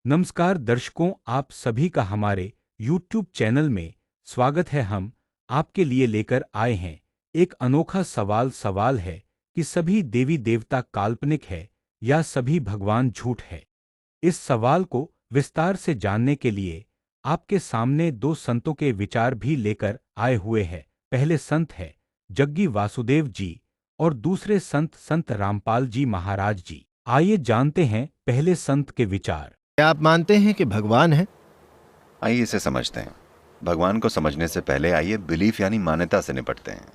नमस्कार दर्शकों, आप सभी का हमारे YouTube चैनल में स्वागत है। हम आपके लिए लेकर आए हैं एक अनोखा सवाल है कि सभी देवी देवता काल्पनिक है या सभी भगवान झूठ है। इस सवाल को विस्तार से जानने के लिए आपके सामने दो संतों के विचार भी लेकर आए हुए हैं। पहले संत है जग्गी वासुदेव जी और दूसरे संत रामपाल जी महाराज जी। आइए जानते हैं पहले संत के विचार। क्या आप मानते हैं कि भगवान है? आइए इसे समझते हैं। भगवान को समझने से पहले आइए बिलीफ यानी मान्यता से निपटते हैं।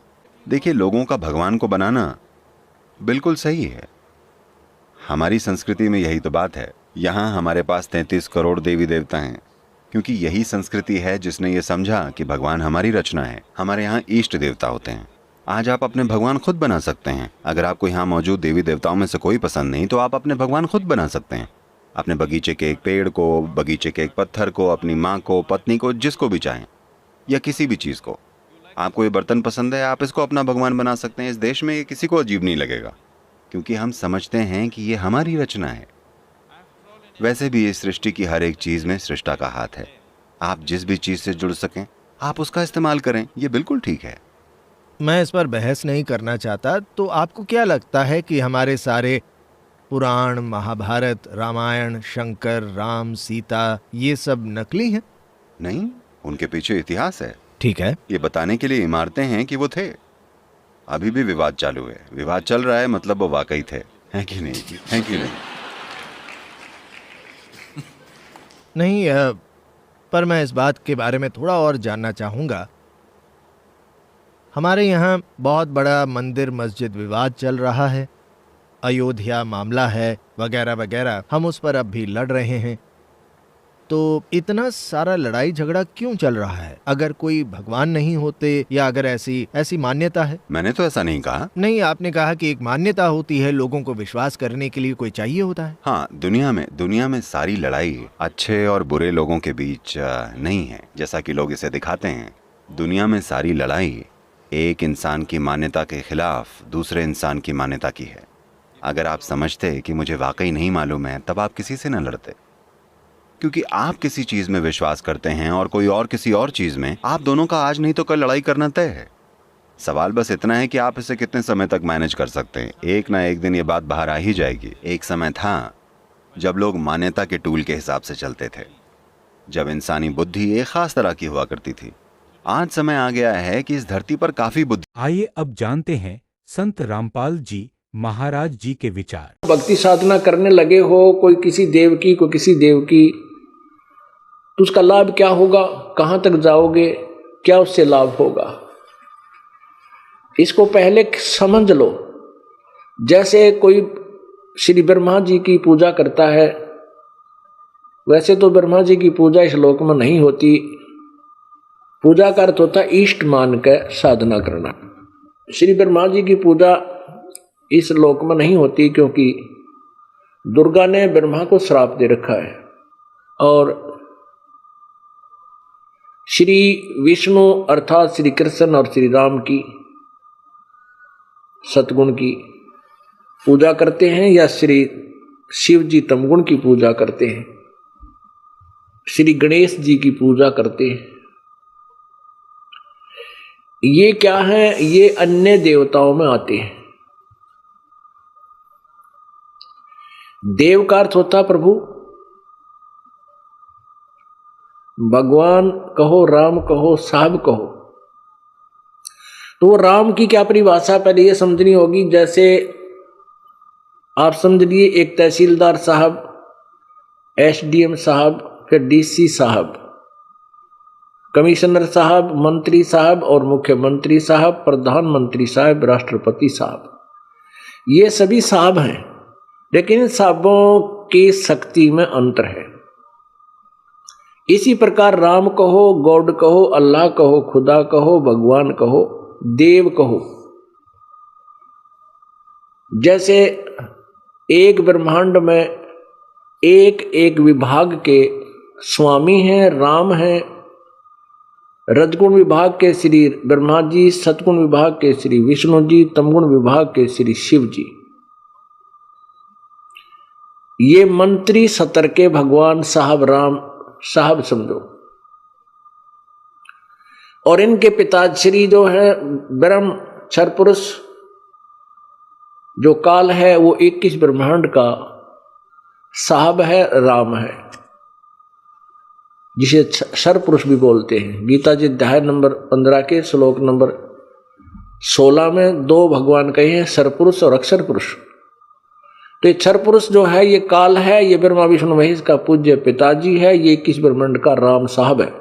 देखिए, लोगों का भगवान को बनाना बिल्कुल सही है। हमारी संस्कृति में यही तो बात है। यहाँ हमारे पास 33 करोड़ देवी देवता हैं, क्योंकि यही संस्कृति है जिसने ये समझा कि भगवान हमारी रचना है। हमारे यहाँ इष्ट देवता होते हैं। आज आप अपने भगवान खुद बना सकते हैं। अगर आपको यहाँ मौजूद देवी देवताओं में से कोई पसंद नहीं तो आप अपने भगवान खुद बना सकते हैं। अपने बगीचे के एक पेड़ को, बगीचे के एक पत्थर को, अपनी माँ को, पत्नी को, जिसको भी चाहें, या किसी भी चीज़ को। आपको ये बर्तन पसंद है, आप इसको अपना भगवान बना सकते हैं। इस देश में ये किसी को अजीब नहीं लगेगा, क्योंकि हम समझते हैं कि ये हमारी रचना है। वैसे भी इस सृष्टि की हर एक चीज़ में सृष्टा का हाथ है। आप जिस भी चीज़ से जुड़ सकें आप उसका इस्तेमाल करें, ये बिल्कुल ठीक है। मैं इस पर बहस नहीं करना चाहता। तो आपको क्या लगता है कि हमारे सारे पुराण, महाभारत, रामायण, शंकर, राम, सीता, ये सब नकली हैं? नहीं, उनके पीछे इतिहास है। ठीक है। ये बताने के लिए इमारतें हैं कि वो थे। अभी भी विवाद चालू है, विवाद चल रहा है, मतलब वो वाकई थे। है कि नहीं? है कि नहीं? नहीं, पर मैं इस बात के बारे में थोड़ा और जानना चाहूँगा। हमारे यहाँ बहुत बड़ा मंदिर मस्जिद विवाद चल रहा है, अयोध्या मामला है, वगैरह वगैरह। हम उस पर अब भी लड़ रहे हैं। तो इतना सारा लड़ाई झगड़ा क्यों चल रहा है? अगर कोई भगवान नहीं होते, या अगर ऐसी मान्यता है। मैंने तो ऐसा नहीं कहा। नहीं, आपने कहा कि एक मान्यता होती है, लोगों को विश्वास करने के लिए कोई चाहिए होता है। हाँ, दुनिया में सारी लड़ाई अच्छे और बुरे लोगों के बीच नहीं है, जैसा कि लोग इसे दिखाते हैं। दुनिया में सारी लड़ाई एक इंसान की मान्यता के खिलाफ दूसरे इंसान की मान्यता की है। अगर आप समझते कि मुझे वाकई नहीं मालूम है, तब आप किसी से न लड़ते, क्योंकि आप किसी चीज में विश्वास करते हैं और कोई और किसी और चीज में। आप दोनों का आज नहीं तो कल लड़ाई करना तय है। सवाल बस इतना है कि आप इसे कितने समय तक मैनेज कर सकते हैं। एक ना एक दिन ये बात बाहर आ ही जाएगी। एक समय था जब लोग मान्यता के टूल के हिसाब से चलते थे, जब इंसानी बुद्धि एक खास तरह की हुआ करती थी। आज समय आ गया है कि इस धरती पर काफी बुद्धि। आइए अब जानते हैं संत रामपाल जी महाराज जी के विचार। भक्ति साधना करने लगे हो, कोई किसी देव की, कोई किसी देव की, तो उसका लाभ क्या होगा? कहां तक जाओगे? क्या उससे लाभ होगा? इसको पहले समझ लो। जैसे कोई श्री ब्रह्मा जी की पूजा करता है, वैसे तो ब्रह्मा जी की पूजा इस लोक में नहीं होती। पूजा का अर्थ होता है इष्ट मान कर साधना करना। श्री ब्रह्मा जी की पूजा इस लोक में नहीं होती, क्योंकि दुर्गा ने ब्रह्मा को श्राप दे रखा है। और श्री विष्णु अर्थात श्री कृष्ण और श्री राम की, सतगुण की पूजा करते हैं, या श्री शिव जी तमगुण की पूजा करते हैं, श्री गणेश जी की पूजा करते हैं। ये क्या है? ये अन्य देवताओं में आते हैं। देव का अर्थ होता प्रभु। भगवान कहो, राम कहो, साहब कहो। तो राम की क्या परिभाषा पहले ये समझनी होगी। जैसे आप समझ लिए एक तहसीलदार साहब, एसडीएम साहब, फिर डीसी साहब, कमिश्नर साहब, मंत्री साहब और मुख्यमंत्री साहब, प्रधानमंत्री साहब, राष्ट्रपति साहब। ये सभी साहब हैं, लेकिन इन साहबों की शक्ति में अंतर है। इसी प्रकार राम कहो, गॉड कहो, अल्लाह कहो, खुदा कहो, भगवान कहो, देव कहो। जैसे एक ब्रह्मांड में एक एक विभाग के स्वामी हैं, राम हैं। रजगुण विभाग के श्री ब्रह्मा जी, सतगुण विभाग के श्री विष्णु जी, तमगुण विभाग के श्री शिव जी। ये मंत्री सतर के भगवान साहब राम साहब समझो। और इनके पिताश्री जो है ब्रह्म क्षर पुरुष जो काल है वो 21 ब्रह्मांड का साहब है, राम है, जिसे क्षर पुरुष भी बोलते हैं। गीता जी अध्याय नंबर 15 के श्लोक नंबर 16 में दो भगवान कहे हैं, क्षर पुरुष और अक्षर पुरुष। तो ये क्षर पुरुष जो है ये काल है, ये ब्रह्मा विष्णु महेश का पूज्य पिताजी है, ये 21 ब्रह्मांड का राम साहब है।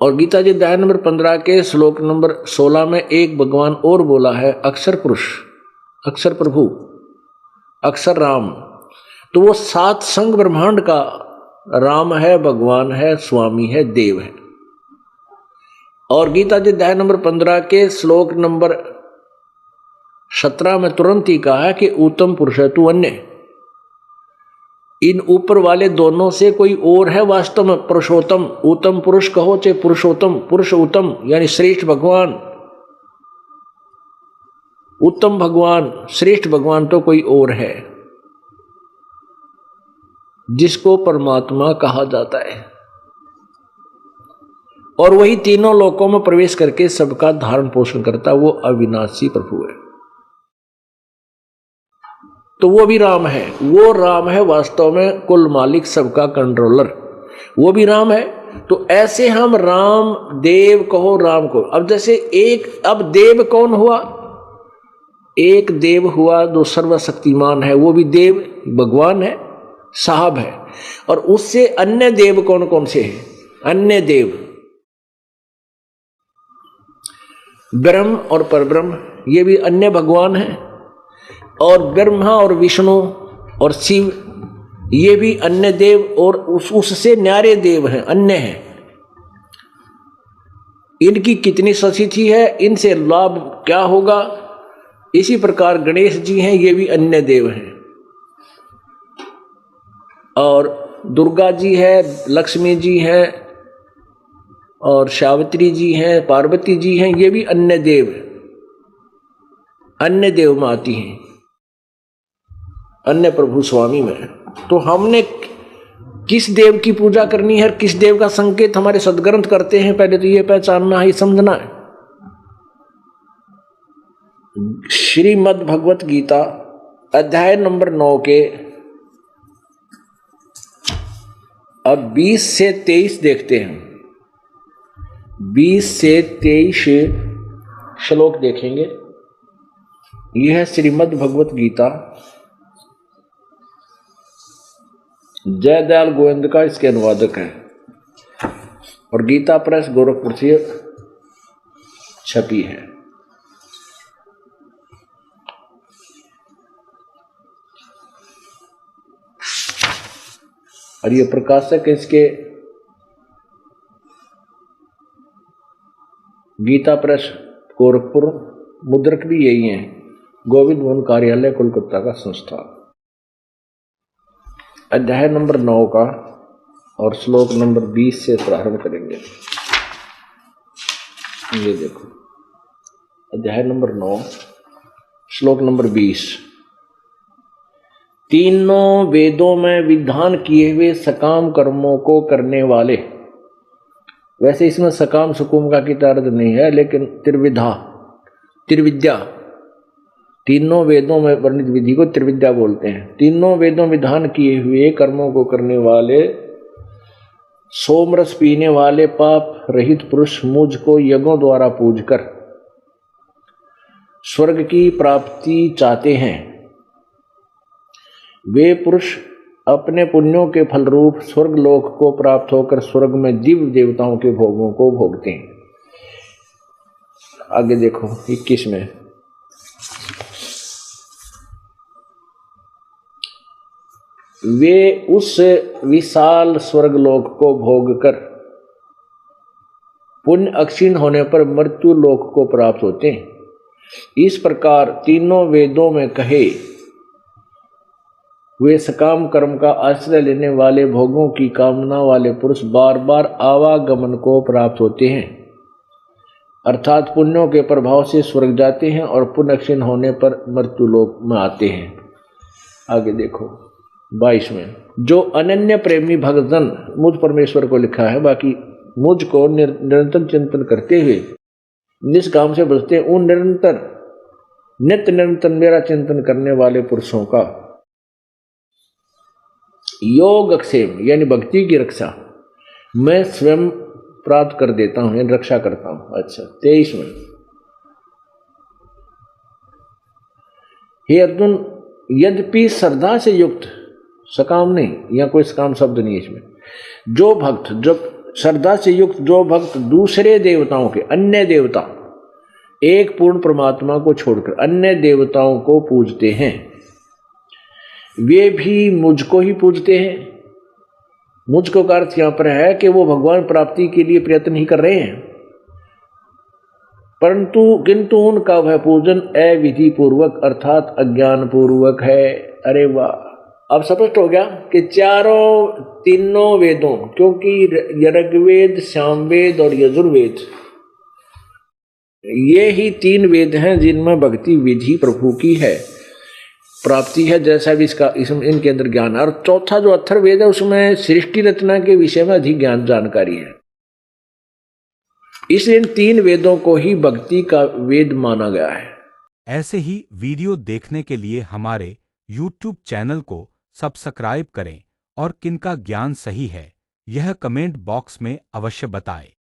और गीता जी अध्याय नंबर 15 के श्लोक नंबर 16 में एक भगवान और बोला है, अक्षर पुरुष, अक्षर प्रभु, अक्षर राम। तो वो 7 संग ब्रह्मांड का राम है, भगवान है, स्वामी है, देव है। और गीता जी अध्याय नंबर 15 के श्लोक नंबर 17 में तुरंत ही कहा है कि उत्तम पुरुष है तू अन्य। इन ऊपर वाले दोनों से कोई और है वास्तव में पुरुषोत्तम, उत्तम पुरुष कहो चाहे पुरुषोत्तम, पुरुष उत्तम यानी श्रेष्ठ भगवान, उत्तम भगवान, श्रेष्ठ भगवान तो कोई और है जिसको परमात्मा कहा जाता है। और वही तीनों लोकों में प्रवेश करके सबका धारण पोषण करता, वो अविनाशी प्रभु है। तो वो भी राम है, वो राम है वास्तव में कुल मालिक, सबका कंट्रोलर, वो भी राम है। तो ऐसे हम राम देव कहो, राम को। अब जैसे एक, अब देव कौन हुआ? एक देव हुआ जो सर्वशक्तिमान है, वो भी देव भगवान है, साहब है। और उससे अन्य देव कौन कौन से हैं? अन्य देव ब्रह्म और परब्रह्म, ये भी अन्य भगवान है। और ब्रह्मा और विष्णु और शिव, ये भी अन्य देव और उससे न्यारे देव हैं, अन्य हैं। इनकी कितनी सतिथि है, इनसे लाभ क्या होगा? इसी प्रकार गणेश जी हैं, ये भी अन्य देव हैं। और दुर्गा जी है, लक्ष्मी जी हैं, और सावित्री जी हैं, पार्वती जी हैं, ये भी अन्य देव, अन्य देव में आती हैं, अन्य प्रभु स्वामी में। तो हमने किस देव की पूजा करनी है, किस देव का संकेत हमारे सदग्रंथ करते हैं, पहले तो ये पहचानना है, समझना है। श्रीमद् भगवत गीता अध्याय नंबर 9 के अब 20 से 23 देखते हैं। 20 से 23 श्लोक देखेंगे। यह है श्रीमद् भगवत गीता, जयदयाल गोविंद का इसके अनुवादक है और गीता प्रेस गोरखपुर से छपी है। और ये प्रकाशक इसके गीता प्रेस गोरखपुर, मुद्रक भी यही है, गोविंद मोहन कार्यालय कोलकाता का संस्था। अध्याय नंबर 9 का और श्लोक नंबर 20 से प्रारंभ करेंगे। ये देखो, अध्याय नंबर 9 श्लोक नंबर 20। तीनों वेदों में विधान किए हुए सकाम कर्मों को करने वाले, वैसे इसमें सकाम सुकुम का कितना अर्थ नहीं है, लेकिन त्रिविधा, त्रिविद्या, तीनों वेदों में वर्णित विधि को त्रिविद्या बोलते हैं। तीनों वेदों विधान किए हुए कर्मों को करने वाले, सोमरस पीने वाले पाप रहित पुरुष मुझको यज्ञों द्वारा पूजकर स्वर्ग की प्राप्ति चाहते हैं। वे पुरुष अपने पुण्यों के फल रूप स्वर्ग लोक को प्राप्त होकर स्वर्ग में दिव्य देवताओं के भोगों को भोगते हैं। आगे देखो 21 में, वे उस विशाल स्वर्ग लोक को भोगकर पुण्य अक्षीण होने पर मृत्यु लोक को प्राप्त होते हैं। इस प्रकार तीनों वेदों में कहे वे सकाम कर्म का आश्रय लेने वाले भोगों की कामना वाले पुरुष बार बार आवागमन को प्राप्त होते हैं, अर्थात पुण्यों के प्रभाव से स्वर्ग जाते हैं और पुण्य क्षीण होने पर मृत्यु लोक में आते हैं। आगे देखो 22 में, जो अनन्य प्रेमी भक्तजन मुझ परमेश्वर को लिखा है, बाकी मुझको निरंतर चिंतन करते हुए निष्काम से बचते उन नित्य निरंतर मेरा चिंतन करने वाले पुरुषों का योग क्षेम यानी भक्ति की रक्षा मैं स्वयं प्राप्त कर देता हूं, यानी रक्षा करता हूं। अच्छा 23 में, हे अर्जुन, यद्यपि श्रद्धा से युक्त, सकाम नहीं, या कोई सकाम शब्द नहीं इसमें, जो भक्त, जो श्रद्धा से युक्त जो भक्त दूसरे देवताओं के, अन्य देवता, एक पूर्ण परमात्मा को छोड़कर अन्य देवताओं को पूजते हैं, वे भी मुझको ही पूजते हैं। मुझको का अर्थ यहां पर है कि वो भगवान प्राप्ति के लिए प्रयत्न ही कर रहे हैं, किंतु उनका वह पूजन अविधि पूर्वक अर्थात अज्ञान पूर्वक है। अरे वाह, अब स्पष्ट हो गया कि तीनों वेदों, क्योंकि ऋग्वेद, सामवेद और यजुर्वेद, ये ही 3 वेद हैं जिनमें भक्ति विधि प्रभु की है, प्राप्ति है, जैसा भी इनके अंदर ज्ञान है। और चौथा जो अथर्ववेद है उसमें सृष्टि रचना के विषय में अधिक ज्ञान जानकारी है, इसलिए इन 3 वेदों को ही भक्ति का वेद माना गया है। ऐसे ही वीडियो देखने के लिए हमारे YouTube चैनल को सब्सक्राइब करें और किनका ज्ञान सही है यह कमेंट बॉक्स में अवश्य बताएं।